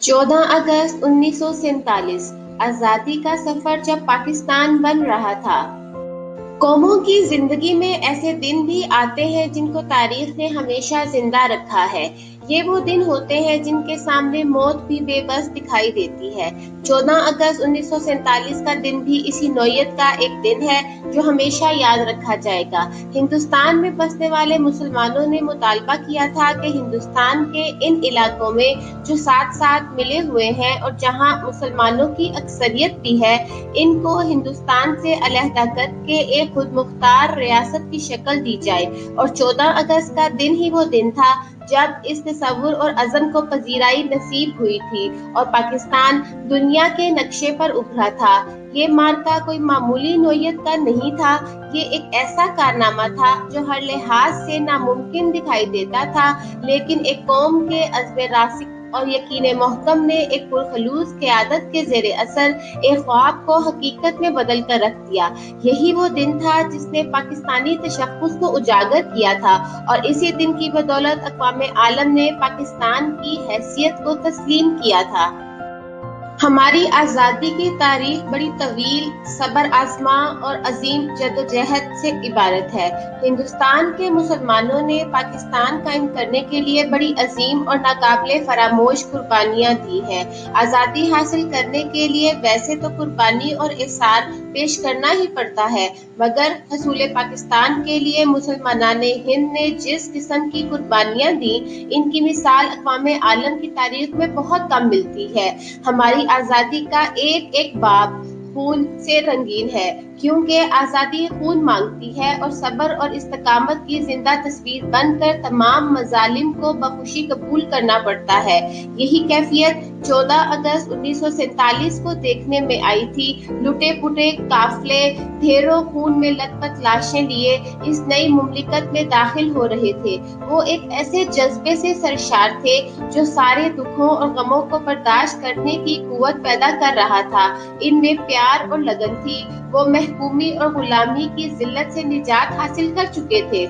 14 अगस्त 1947 आजादी का सफर जब पाकिस्तान बन रहा था। कौमों की जिंदगी में ऐसे दिन भी आते हैं जिनको तारीख ने हमेशा जिंदा रखा है। ये वो दिन होते हैं जिनके सामने मौत भी बेबस दिखाई देती है। 14 अगस्त 1947 का दिन भी इसी नौयत का एक दिन है जो हमेशा याद रखा जाएगा। हिंदुस्तान में बसने वाले मुसलमानों ने मुतालबा किया था कि हिंदुस्तान के इन इलाकों में जो साथ साथ मिले हुए हैं और जहां मुसलमानों की अक्सरियत भी है, इनको हिंदुस्तान से अलहदा करके एक खुद मुख्तार रियासत की शक्ल दी जाए। और 14 अगस्त का दिन ही वो दिन था जब इस तसव्वुर और अज़म को पजीराई नसीब हुई थी और पाकिस्तान दुनिया के नक्शे पर उभरा था। ये मार्का कोई मामूली नौयत का नहीं था, ये एक ऐसा कारनामा था जो हर लिहाज से नामुमकिन दिखाई देता था, लेकिन एक कौम के अज़्म रासिक और यकीन मोहकम ने एक पुरखलूस क़यादत के ज़ेरे असर एक ख्वाब को हकीकत में बदल कर रख दिया। यही वो दिन था जिसने पाकिस्तानी तशख्खुस को उजागर किया था और इसी दिन की बदौलत अक़वाम आलम ने पाकिस्तान की हैसियत को तस्लीम किया था। हमारी आज़ादी की तारीख बड़ी तवील, सब्र आज़मा और अजीम जद्दोजहद से इबारत है। हिंदुस्तान के मुसलमानों ने पाकिस्तान कायम करने के लिए बड़ी अजीम और नाकाबिले फरामोश कुर्बानियाँ दी हैं। आज़ादी हासिल करने के लिए वैसे तो कुर्बानी और इसार पेश करना ही पड़ता है, मगर हसूल पाकिस्तान के लिए मुसलमानाने हिंद ने जिस किस्म की कुर्बानियाँ दी, इनकी मिसाल अक़वाम आलम की तारीख में बहुत कम मिलती है। हमारी आज़ादी का एक एक बाब खून से रंगीन है, क्योंकि आज़ादी खून मांगती है और सब्र और इस्तकामत की जिंदा तस्वीर बनकर तमाम मजालिम को बखुशी कबूल करना पड़ता है। यही कैफियत 14 अगस्त 1947 को देखने में आई थी। लुटे पुटे काफले ढेरों खून में लथपथ लाशें लिए इस नई मुमलिकत में दाखिल हो रहे थे। वो एक ऐसे जज्बे से सरशार थे जो सारे दुखों और गमों को बर्दाश्त करने की कुव्वत पैदा कर रहा था। इनमें प्यार और लगन थी। वो महकूमी और गुलामी की जिल्लत से निजात हासिल कर चुके थे।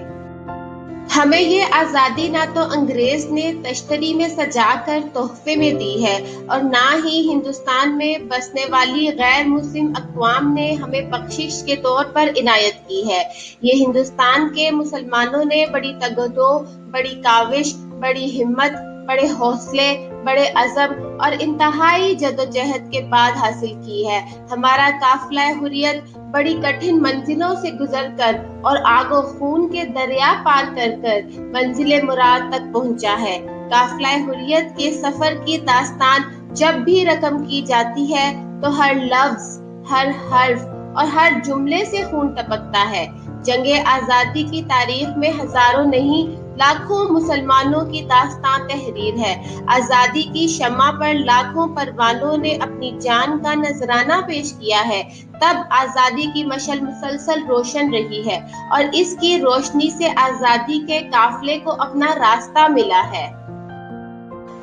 हमें ये आज़ादी ना तो अंग्रेज ने तश्तरी में सजा कर तोहफे में दी है और ना ही हिंदुस्तान में बसने वाली गैर मुस्लिम अक़वाम ने हमें बख्शिश के तौर पर इनायत की है। ये हिंदुस्तान के मुसलमानों ने बड़ी तगदो, बड़ी काविश, बड़ी हिम्मत, बड़े हौसले, बड़े अज़म और इंतहाई जद्दोजहद के बाद हासिल की है। हमारा काफिला हुर्रियत बड़ी कठिन मंजिलों से गुजरकर और आगो खून के दरिया पार कर कर मंजिले मुराद तक पहुंचा है। काफिला हुर्रियत के सफर की दास्तान जब भी रकम की जाती है तो हर लफ्ज, हर हर्फ और हर जुमले से खून टपकता है। जंगे आज़ादी की तारीख में हजारों नहीं लाखों मुसलमानों की दास्तान तहरीर है। आज़ादी की शम्मा पर लाखों परवानों ने अपनी जान का नजराना पेश किया है। तब आज़ादी की मशल मुसलसल रोशन रही है और इसकी रोशनी से आज़ादी के काफिले को अपना रास्ता मिला है।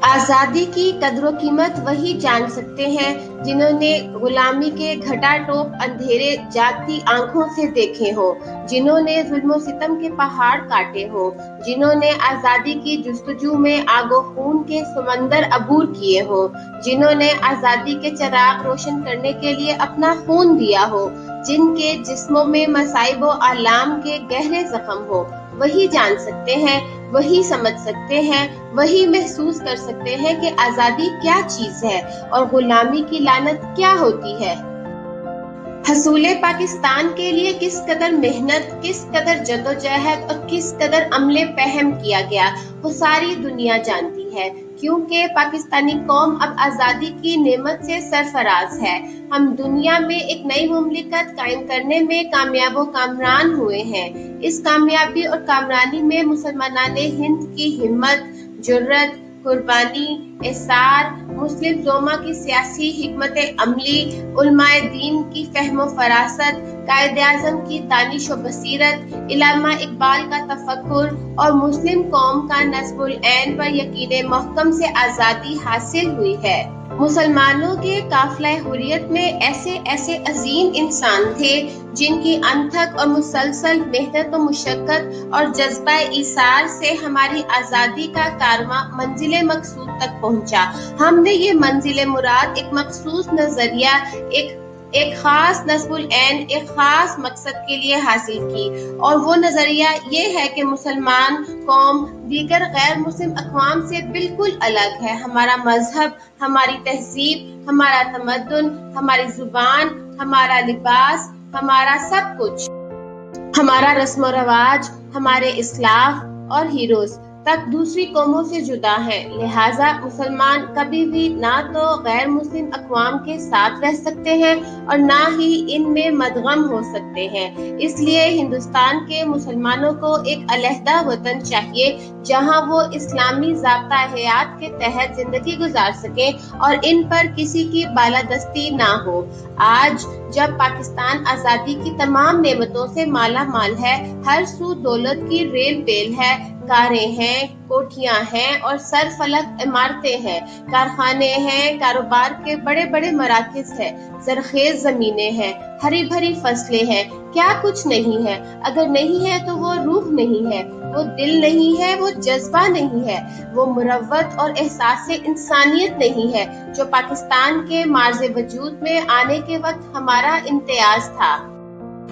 आज़ादी की कद्र कीमत वही जान सकते हैं जिन्होंने गुलामी के घटाटोप अंधेरे जागती आंखों से देखे हो, जिन्होंने जुल्म सितम के पहाड़ काटे हो, जिन्होंने आज़ादी की जुस्तजू में आगो खून के समंदर अबूर किए हो, जिन्होंने आज़ादी के चिराग रोशन करने के लिए अपना खून दिया हो, जिनके जिस्मों में मसाइब व आलाम के गहरे जख्म हो, वही जान सकते हैं, वही समझ सकते हैं, वही महसूस कर सकते हैं कि आज़ादी क्या चीज है और गुलामी की लानत क्या होती है। हसूले पाकिस्तान के लिए किस कदर मेहनत, किस कदर जद्दोजहद और किस कदर अमले पहम किया गया, वो सारी दुनिया जानती है, क्योंकि पाकिस्तानी कौम अब आज़ादी की नेमत से सरफराज है। हम दुनिया में एक नई मुमलिकत कायम करने में कामयाब व कामरान हुए हैं। इस कामयाबी और कामरानी में मुसलमानाने हिंद की हिम्मत, जुर्रत, कुर्बानी, इसार, मुस्लिम जोमा की सियासी हिकमत अमली, उलमाए दीन की फहम फरासत, قائد اعظم کی دانش و بصیرت، علامہ اقبال کا تفکر اور مسلم قوم کا نصب العین پر یقین محکم سے آزادی حاصل ہوئی ہے۔ مسلمانوں کے قافلہ حریت میں ایسے ایسے عظیم انسان تھے جن کی انتھک اور مسلسل محنت و مشقت اور جذبہ ایثار سے ہماری آزادی کا کارواں منزل مقصود تک پہنچا۔ ہم نے یہ منزل مراد ایک مخصوص نظریہ، ایک خاص نصب العین، ایک خاص مقصد کے لیے حاصل کی، اور وہ نظریہ یہ ہے کہ مسلمان قوم دیگر غیر مسلم اقوام سے بالکل الگ ہے۔ ہمارا مذہب، ہماری تہذیب، ہمارا تمدن، ہماری زبان، ہمارا لباس، ہمارا سب کچھ، ہمارا رسم و رواج، ہمارے اسلاف اور ہیروز تک دوسری قوموں سے جدا ہیں۔ لہٰذا مسلمان کبھی بھی نہ تو غیر مسلم اقوام کے ساتھ رہ سکتے ہیں اور نہ ہی ان میں مدغم ہو سکتے ہیں۔ اس لیے ہندوستان کے مسلمانوں کو ایک علیحدہ وطن چاہیے جہاں وہ اسلامی ضابطہ حیات کے تحت زندگی گزار سکیں اور ان پر کسی کی بالادستی نہ ہو۔ آج جب پاکستان آزادی کی تمام نعمتوں سے مالا مال ہے، ہر سو دولت کی ریل بیل ہے، کاریں ہیں، کوٹھیاں ہیں اور سرفلک عمارتیں ہیں، کارخانے ہیں، کاروبار کے بڑے بڑے مراکز ہیں، زرخیز زمینیں ہیں، ہری بھری فصلیں ہیں، کیا کچھ نہیں ہے؟ اگر نہیں ہے تو وہ روح نہیں ہے، وہ دل نہیں ہے، وہ جذبہ نہیں ہے، وہ مروت اور احساس انسانیت نہیں ہے جو پاکستان کے معرض وجود میں آنے کے وقت ہمارا امتیاز تھا۔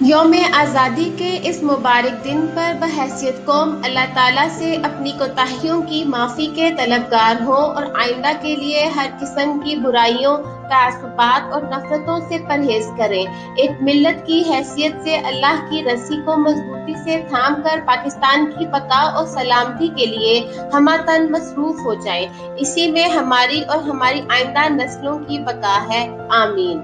یوم آزادی کے اس مبارک دن پر بحیثیت قوم اللہ تعالیٰ سے اپنی کوتاہیوں کی معافی کے طلبگار ہوں اور آئندہ کے لیے ہر قسم کی برائیوں، تعصبات اور نفرتوں سے پرہیز کریں۔ ایک ملت کی حیثیت سے اللہ کی رسی کو مضبوطی سے تھام کر پاکستان کی بقا اور سلامتی کے لیے ہمہ مصروف ہو جائیں۔ اسی میں ہماری اور ہماری آئندہ نسلوں کی بقا ہے۔ آمین۔